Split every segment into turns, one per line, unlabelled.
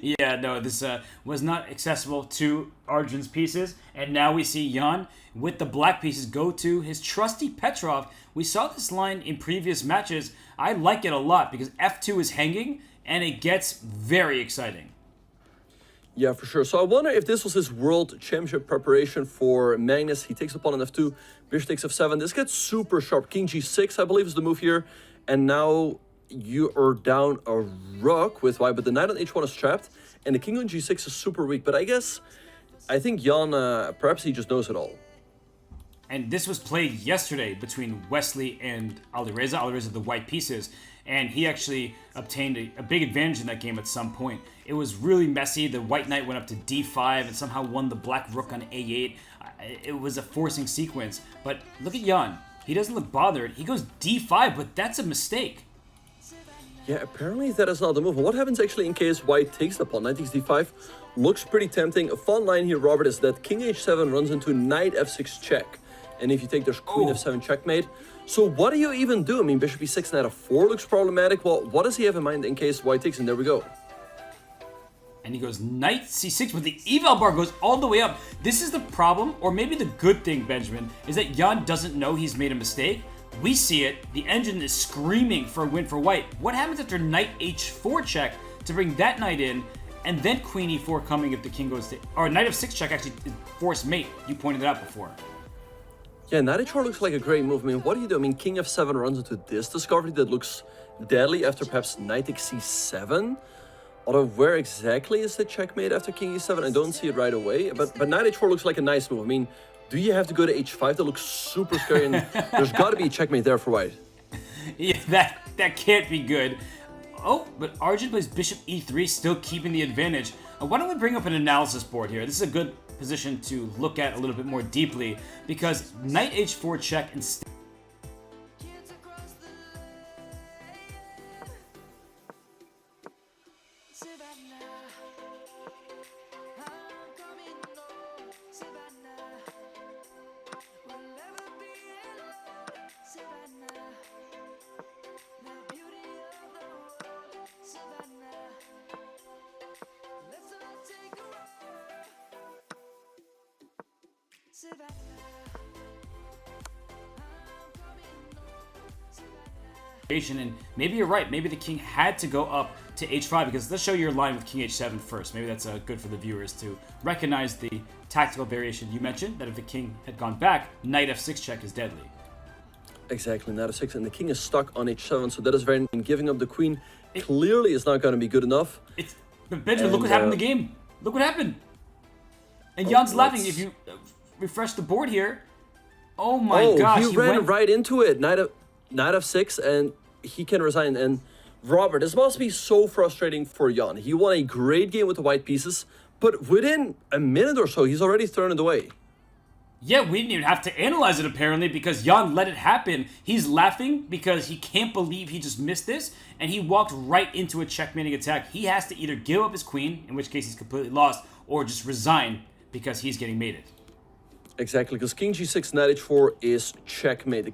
Yeah, no, this was not accessible to Arjun's pieces, and now we see Jan with the black pieces go to his trusty Petrov. We saw this line in previous matches. I like it a lot because f2 is hanging, and it gets very exciting.
Yeah, for sure. So I wonder if this was his world championship preparation for Magnus. He takes a pawn on f2, bishop takes f7. This gets super sharp. King g6, I believe, is the move here. And now you are down a rook with white, but the knight on h1 is trapped, and the king on g6 is super weak. But I think Jan, perhaps he just knows it all.
And this was played yesterday between Wesely and Alireza. Alireza, the white pieces, and he actually obtained a big advantage in that game at some point. It was really messy. The white knight went up to d5 and somehow won the black rook on a8. It was a forcing sequence. But look at Jan. He doesn't look bothered. He goes d5, but that's a mistake.
Yeah, apparently that is not the move. What happens actually in case white takes the pawn? Knight takes d5 looks pretty tempting. A fun line here, Robert, is that king h7 runs into knight f6 check. And if you take, there's queen f7 checkmate. So what do you even do? I mean, bishop e6, knight f4 looks problematic. Well, what does he have in mind in case white takes? And there we go.
And he goes knight c6, but the eval bar goes all the way up. This is the problem, or maybe the good thing, Benjamin, is that Jan doesn't know he's made a mistake. We see it. The engine is screaming for a win for white. What happens after knight h4 check to bring that knight in, and then queen e4 coming if the king goes to... Or knight f6 check actually is forced mate. You pointed it out before.
Yeah, knight h4 looks like a great move. I mean, what do you do? I mean, king f7 runs into this discovery that looks deadly after perhaps knight takes c7. Although, where exactly is the checkmate after king e7? I don't see it right away. But knight h4 looks like a nice move. I mean, do you have to go to h5? That looks super scary, and there's got to be a checkmate there for white.
Yeah, that can't be good. Oh, but Arjun plays bishop e3, still keeping the advantage. Why don't we bring up an analysis board here? This is a good position to look at a little bit more deeply, because knight h4 check instead... And maybe you're right. Maybe the king had to go up to h5, because let's show your line with king h7 first. Maybe that's good for the viewers to recognize the tactical variation you mentioned, that if the king had gone back, knight f6 check is deadly.
Exactly, knight f6, and the king is stuck on h7, so that is very... And giving up the queen clearly is not going to be good enough.
But Benjamin, look what happened in the game. Look what happened. And Jan's laughing. If you refresh the board here, oh my gosh.
He ran right into it. Knight f6, and he can resign. And Robert, this must be so frustrating for Jan. He won a great game with the white pieces, but within a minute or so, he's already thrown it away.
Yeah, we didn't even have to analyze it, apparently, because Jan let it happen. He's laughing because he can't believe he just missed this, and he walked right into a checkmating attack. He has to either give up his queen, in which case he's completely lost, or just resign because he's getting mated.
Exactly, because king g6, knight h4 is checkmate. He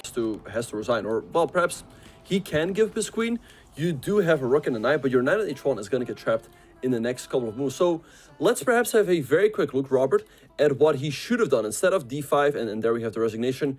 has to resign. Or, well, perhaps he can give up his queen. You do have a rook and a knight, but your knight on h1 is going to get trapped in the next couple of moves. So let's perhaps have a very quick look, Robert, at what he should have done. Instead of d5, and there we have the resignation.